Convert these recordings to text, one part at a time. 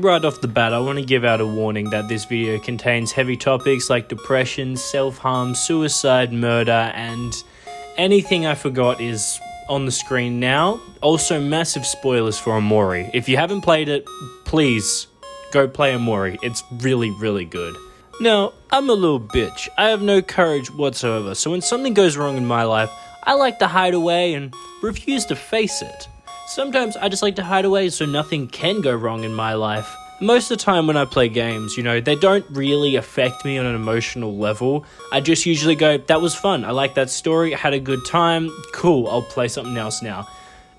right off the bat, I want to give out a warning that this video contains heavy topics like depression, self-harm, suicide, murder, and anything I forgot is on the screen now. Also, massive spoilers for Omori. If you haven't played it, please go play Omori. It's really, really good. Now, I'm a little bitch. I have no courage whatsoever, so when something goes wrong in my life, I like to hide away and refuse to face it. Sometimes I just like to hide away so nothing can go wrong in my life. Most of the time when I play games, they don't really affect me on an emotional level. I just usually go, that was fun, I like that story, I had a good time, cool, I'll play something else now.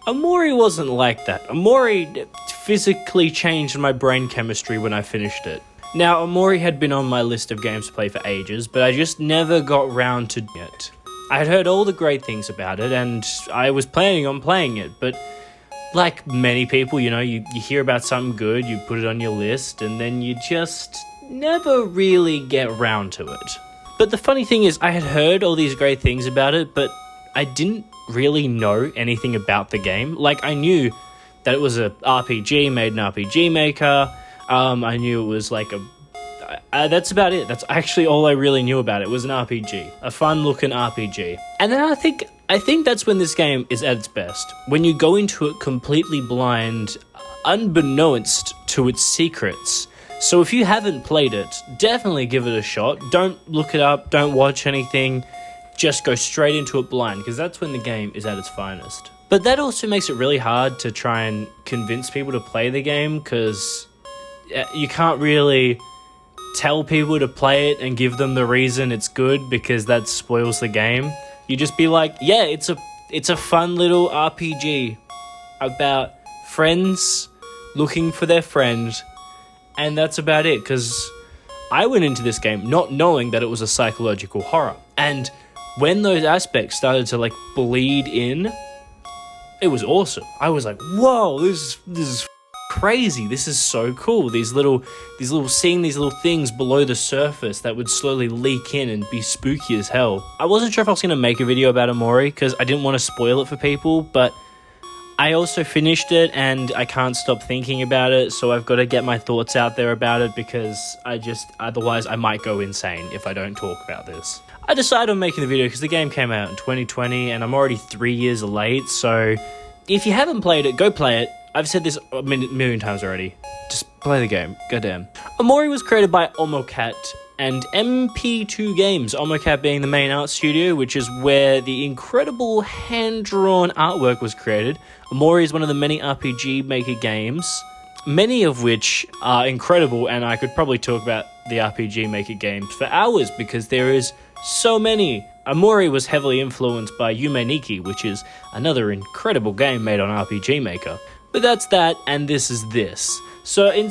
Omori wasn't like that. Omori physically changed my brain chemistry when I finished it. Now, Omori had been on my list of games to play for ages, but I just never got round to it. I had heard all the great things about it, and I was planning on playing it, but like many people, you hear about something good, you put it on your list, and then you just never really get round to it. But the funny thing is, I had heard all these great things about it, but I didn't really know anything about the game. Like, I knew that it was a RPG made in RPG Maker. I knew it was like that's about it. That's actually all I really knew about it. It was an RPG, a fun-looking RPG. And then I think that's when this game is at its best. When you go into it completely blind, unbeknownst to its secrets. So if you haven't played it, definitely give it a shot. Don't look it up, don't watch anything. Just go straight into it blind, because that's when the game is at its finest. But that also makes it really hard to try and convince people to play the game, because you can't really tell people to play it and give them the reason it's good, because that spoils the game. You just be like, yeah, it's a fun little RPG about friends looking for their friend, and that's about it, because I went into this game not knowing that it was a psychological horror. And when those aspects started to bleed in, it was awesome. I was like, whoa, this is crazy. This is so cool. These little things below the surface that would slowly leak in and be spooky as hell. I wasn't sure if I was going to make a video about Omori because I didn't want to spoil it for people, but I also finished it and I can't stop thinking about it, so I've got to get my thoughts out there about it, because otherwise I might go insane if I don't talk about this. I decided on making the video because the game came out in 2020 and I'm already 3 years late, so if you haven't played it, go play it. I've said this a million times already. Just play the game. Goddamn. Omori was created by Omocat and MP2 Games, Omocat being the main art studio, which is where the incredible hand-drawn artwork was created. Omori is one of the many RPG Maker games, many of which are incredible, and I could probably talk about the RPG Maker games for hours because there is so many. Omori was heavily influenced by Yume Nikki, which is another incredible game made on RPG Maker. But that's that, and this is this. So in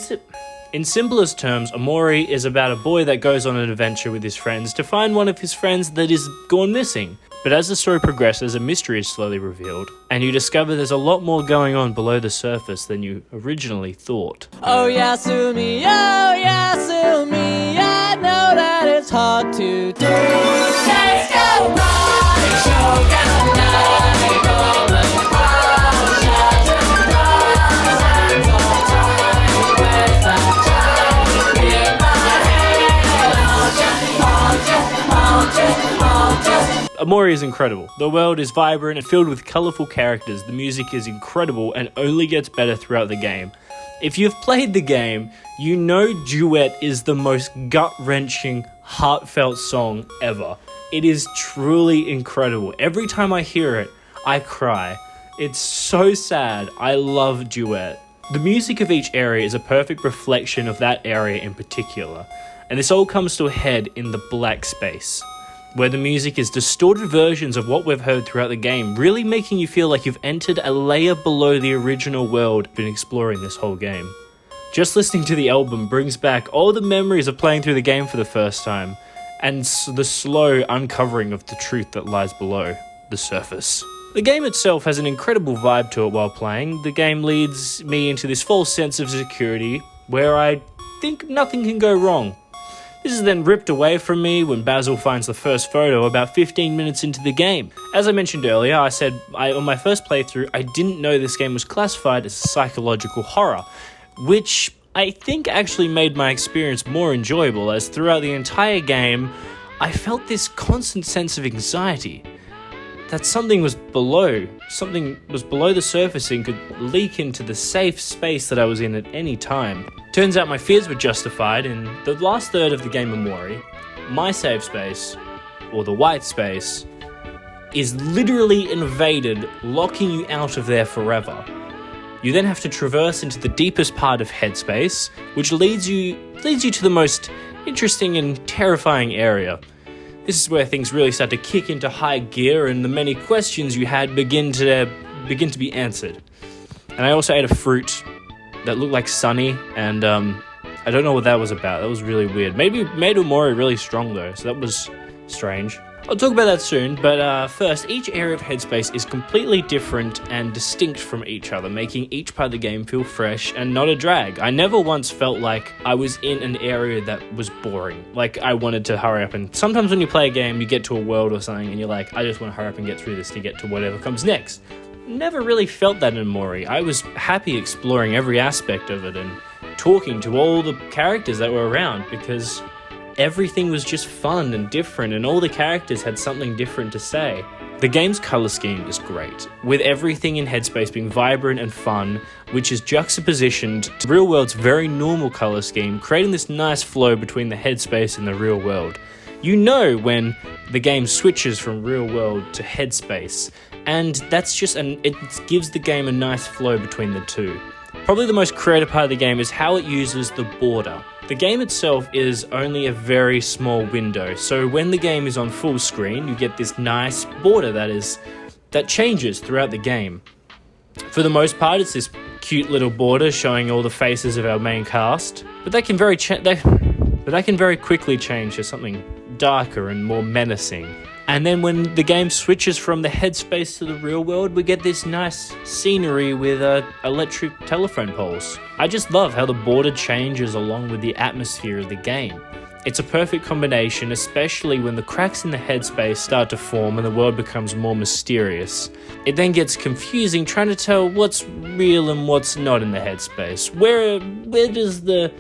simplest terms, Omori is about a boy that goes on an adventure with his friends to find one of his friends that is gone missing. But as the story progresses, a mystery is slowly revealed, and you discover there's a lot more going on below the surface than you originally thought. Oh Yasumi, I know that it's hard to do. Let's go Omori is incredible. The world is vibrant and filled with colourful characters. The music is incredible and only gets better throughout the game. If you've played the game, you know Duet is the most gut-wrenching, heartfelt song ever. It is truly incredible. Every time I hear it, I cry. It's so sad. I love Duet. The music of each area is a perfect reflection of that area in particular, and this all comes to a head in the black space, where the music is distorted versions of what we've heard throughout the game, really making you feel like you've entered a layer below the original world you've been exploring this whole game. Just listening to the album brings back all the memories of playing through the game for the first time, and the slow uncovering of the truth that lies below the surface. The game itself has an incredible vibe to it while playing. The game leads me into this false sense of security, where I think nothing can go wrong. This is then ripped away from me when Basil finds the first photo about 15 minutes into the game. As I mentioned earlier, I said on my first playthrough, I didn't know this game was classified as a psychological horror, which I think actually made my experience more enjoyable, as throughout the entire game, I felt this constant sense of anxiety that something was below the surface and could leak into the safe space that I was in at any time. Turns out my fears were justified. In the last third of the game Omori, my safe space, or the white space, is literally invaded, locking you out of there forever. You then have to traverse into the deepest part of Headspace, which leads you to the most interesting and terrifying area. This is where things really start to kick into high gear and the many questions you had begin to be answered. And I also ate a fruit that looked like Sunny, and I don't know what that was about. That was really weird. Maybe made Omori really strong though, so that was strange. I'll talk about that soon, but first, each area of Headspace is completely different and distinct from each other, making each part of the game feel fresh and not a drag. I never once felt like I was in an area that was boring, like I wanted to hurry up. And sometimes when you play a game, you get to a world or something and you're like, I just want to hurry up and get through this to get to whatever comes next. Never really felt that in Omori. I was happy exploring every aspect of it and talking to all the characters that were around, because everything was just fun and different, and all the characters had something different to say. The game's colour scheme is great, with everything in Headspace being vibrant and fun, which is juxtapositioned to the real world's very normal colour scheme, creating this nice flow between the Headspace and the real world. You know when the game switches from real world to Headspace, and that's just it gives the game a nice flow between the two. Probably the most creative part of the game is how it uses the border. The game itself is only a very small window, so when the game is on full screen, you get this nice border that changes throughout the game. For the most part, it's this cute little border showing all the faces of our main cast, but that can very quickly change to something darker and more menacing. And then when the game switches from the Headspace to the real world, we get this nice scenery with electric telephone poles. I just love how the border changes along with the atmosphere of the game. It's a perfect combination, especially when the cracks in the Headspace start to form and the world becomes more mysterious. It then gets confusing trying to tell what's real and what's not in the Headspace. Where does the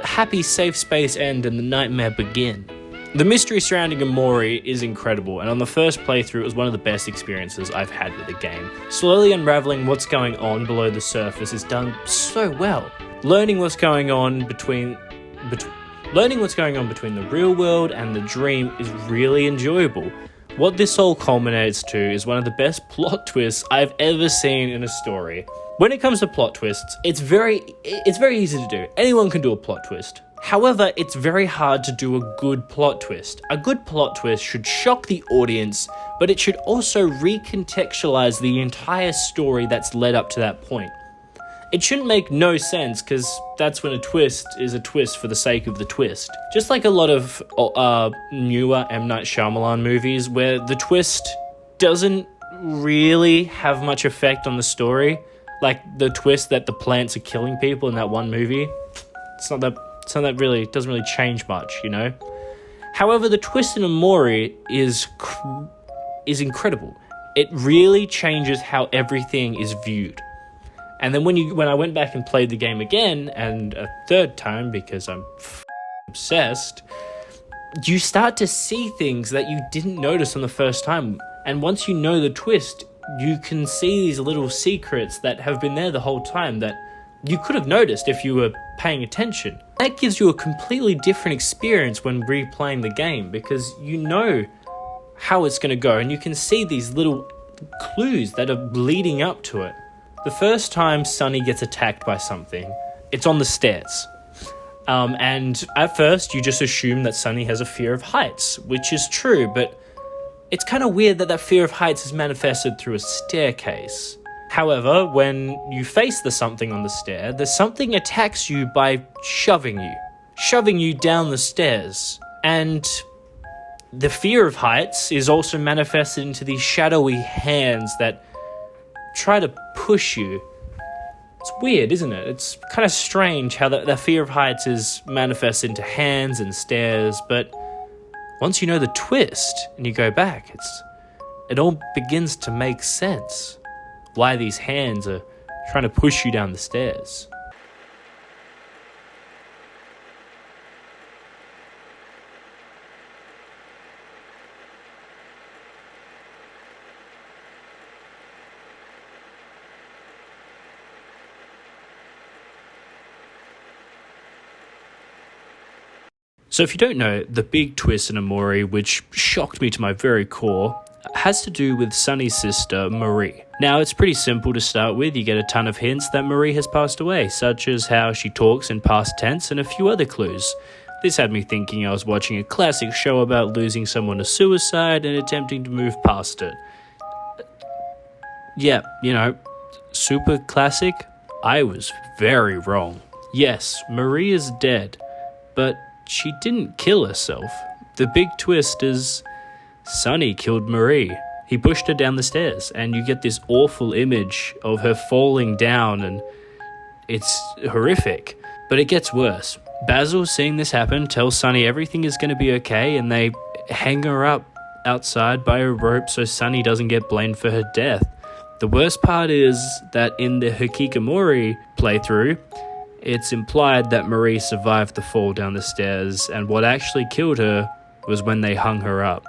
happy safe space end and the nightmare begin? The mystery surrounding Omori is incredible, and on the first playthrough it was one of the best experiences I've had with the game. Slowly unraveling what's going on below the surface is done so well. Learning what's going on between the real world and the dream is really enjoyable. What this all culminates to is one of the best plot twists I've ever seen in a story. When it comes to plot twists, it's very easy to do. Anyone can do a plot twist. However, it's very hard to do a good plot twist. A good plot twist should shock the audience, but it should also recontextualize the entire story that's led up to that point. It shouldn't make no sense, because that's when a twist is a twist for the sake of the twist. Just like a lot of newer M. Night Shyamalan movies, where the twist doesn't really have much effect on the story, like the twist that the plants are killing people in that one movie. It doesn't really change much, you know? However, the twist in Omori is incredible. It really changes how everything is viewed. And then when I went back and played the game again, and a third time because I'm obsessed, you start to see things that you didn't notice on the first time. And once you know the twist, you can see these little secrets that have been there the whole time that you could have noticed if you were paying attention. That gives you a completely different experience when replaying the game, because you know how it's going to go and you can see these little clues that are leading up to it. The first time Sunny gets attacked by something, it's on the stairs. And at first you just assume that Sunny has a fear of heights, which is true, but it's kind of weird that fear of heights is manifested through a staircase. However, when you face the something on the stair, the something attacks you by shoving you down the stairs. And the fear of heights is also manifested into these shadowy hands that try to push you. It's weird, isn't it? It's kind of strange how the fear of heights is manifested into hands and stairs, but once you know the twist and you go back, it all begins to make sense. Why these hands are trying to push you down the stairs. So if you don't know, the big twist in Amori, which shocked me to my very core, has to do with Sunny's sister, Marie. Now, it's pretty simple to start with. You get a ton of hints that Marie has passed away, such as how she talks in past tense and a few other clues. This had me thinking I was watching a classic show about losing someone to suicide and attempting to move past it. Yeah, super classic. I was very wrong. Yes, Marie is dead, but she didn't kill herself. The big twist is Sunny killed Marie. He pushed her down the stairs, and you get this awful image of her falling down, and it's horrific. But it gets worse. Basil, seeing this happen, tells Sunny everything is going to be okay, and they hang her up outside by a rope so Sunny doesn't get blamed for her death. The worst part is that in the Hikikomori playthrough, it's implied that Marie survived the fall down the stairs, and what actually killed her was when they hung her up.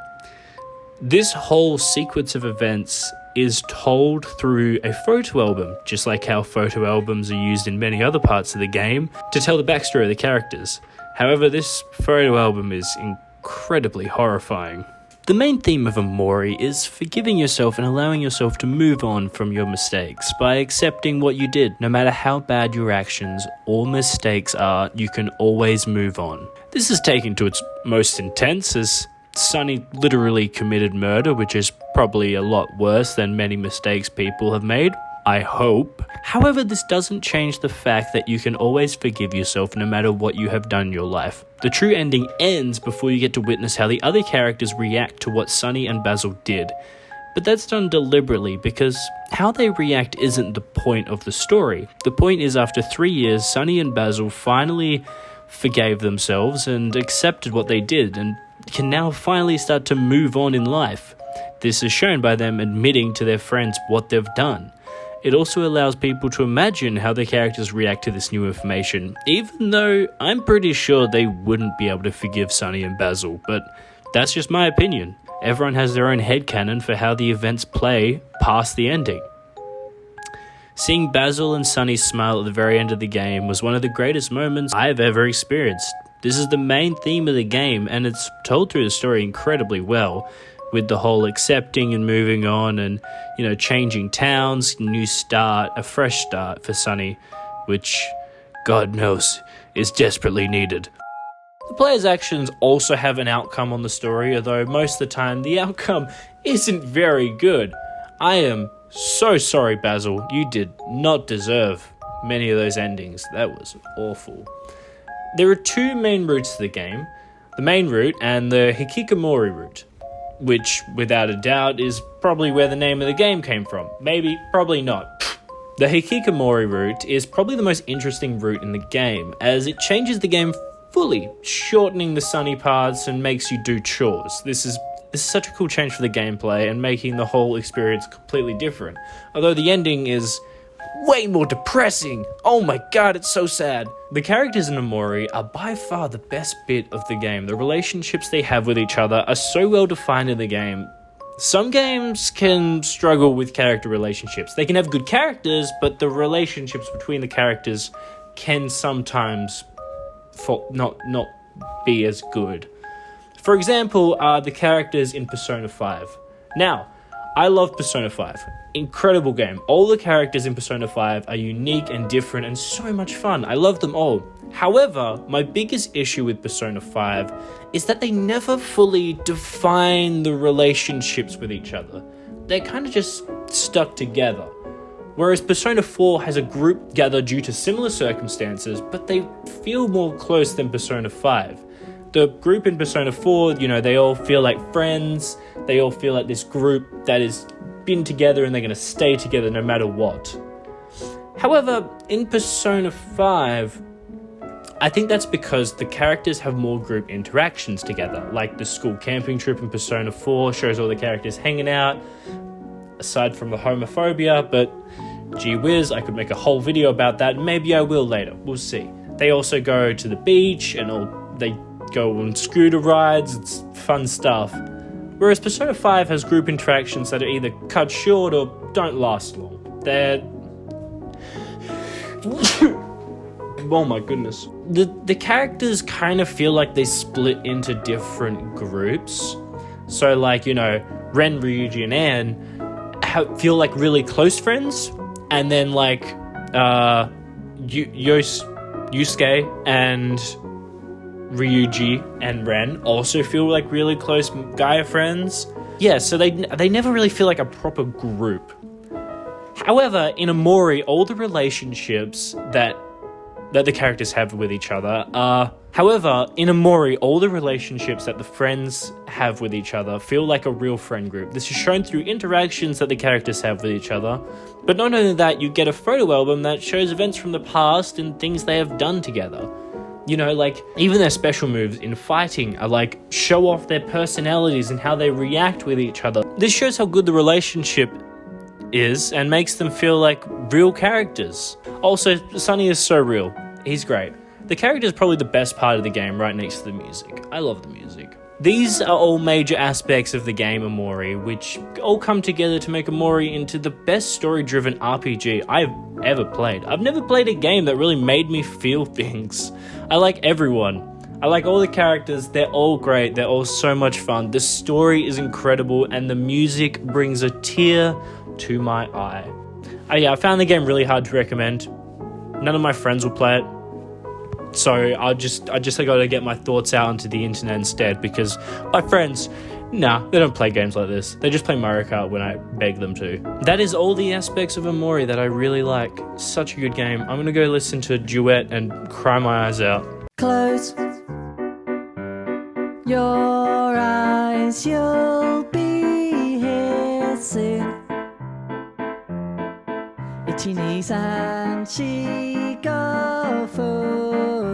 This whole sequence of events is told through a photo album, just like how photo albums are used in many other parts of the game to tell the backstory of the characters. However, this photo album is incredibly horrifying. The main theme of Amori is forgiving yourself and allowing yourself to move on from your mistakes by accepting what you did. No matter how bad your actions or mistakes are, you can always move on. This is taken to its most intense as Sunny literally committed murder, which is probably a lot worse than many mistakes people have made. I hope. However, this doesn't change the fact that you can always forgive yourself no matter what you have done in your life. The true ending ends before you get to witness how the other characters react to what Sunny and Basil did. But that's done deliberately because how they react isn't the point of the story. The point is after 3 years, Sunny and Basil finally forgave themselves and accepted what they did and can now finally start to move on in life. This is shown by them admitting to their friends what they've done. It also allows people to imagine how their characters react to this new information, even though I'm pretty sure they wouldn't be able to forgive Sunny and Basil, but that's just my opinion. Everyone has their own headcanon for how the events play past the ending. Seeing Basil and Sunny smile at the very end of the game was one of the greatest moments I've ever experienced. This is the main theme of the game, and it's told through the story incredibly well, with the whole accepting and moving on and, changing towns, new start, a fresh start for Sunny, which, God knows, is desperately needed. The player's actions also have an outcome on the story, although most of the time the outcome isn't very good. I am so sorry, Basil. You did not deserve many of those endings. That was awful. There are two main routes to the game, the main route and the Hikikomori route, which, without a doubt, is probably where the name of the game came from. Maybe, probably not. The Hikikomori route is probably the most interesting route in the game, as it changes the game fully, shortening the Sunny parts and makes you do chores. This is such a cool change for the gameplay and making the whole experience completely different. Although the ending is way more depressing. Oh my god, it's so sad. The characters in Amori are by far the best bit of the game. The relationships they have with each other are so well defined in the game. Some games can struggle with character relationships. They can have good characters, but the relationships between the characters can sometimes not be as good. For example, the characters in Persona 5. Now, I love Persona 5. Incredible game. All the characters in Persona 5 are unique and different and so much fun. I love them all. However, my biggest issue with Persona 5 is that they never fully define the relationships with each other. They're kind of just stuck together. Whereas Persona 4 has a group gathered due to similar circumstances, but they feel more close than Persona 5. The group in Persona 4, they all feel like friends. They all feel like this group that has been together and they're going to stay together no matter what. However, in Persona 5, I think that's because the characters have more group interactions together. Like the school camping trip in Persona 4 shows all the characters hanging out, aside from the homophobia, but gee whiz, I could make a whole video about that. Maybe I will later. We'll see. They also go to the beach and they go on scooter rides. It's fun stuff. Whereas Persona 5 has group interactions that are either cut short or don't last long. They're... Oh my goodness. The characters kind of feel like they split into different groups. So like, you know, Ren, Ryuji, and Anne feel like really close friends, and then like Yusuke and Ryuji and Ren also feel like really close Gaia friends. Yeah, so they never really feel like a proper group. However, in Omori, all the relationships that the characters have with each other that the friends have with each other feel like a real friend group. This is shown through interactions that the characters have with each other. But not only that, you get a photo album that shows events from the past and things they have done together. You know, like, even their special moves in fighting are like, show off their personalities and how they react with each other. This shows how good the relationship is and makes them feel like real characters. Also, Sunny is so real. He's great. The character is probably the best part of the game, right next to the music. I love the music. These are all major aspects of the game Omori, which all come together to make Omori into the best story-driven RPG I've ever played. I've never played a game that really made me feel things. I like everyone. I like all the characters. They're all great. They're all so much fun. The story is incredible, and the music brings a tear to my eye. I found the game really hard to recommend. None of my friends will play it. So I gotta get my thoughts out onto the internet instead, because my friends, they don't play games like this. They just play Mario Kart when I beg them to. That is all the aspects of Omori that I really like. Such a good game. I'm gonna go listen to Duet and cry my eyes out. Close your eyes, you'll be here soon. 1, 2, 3, 4, 5分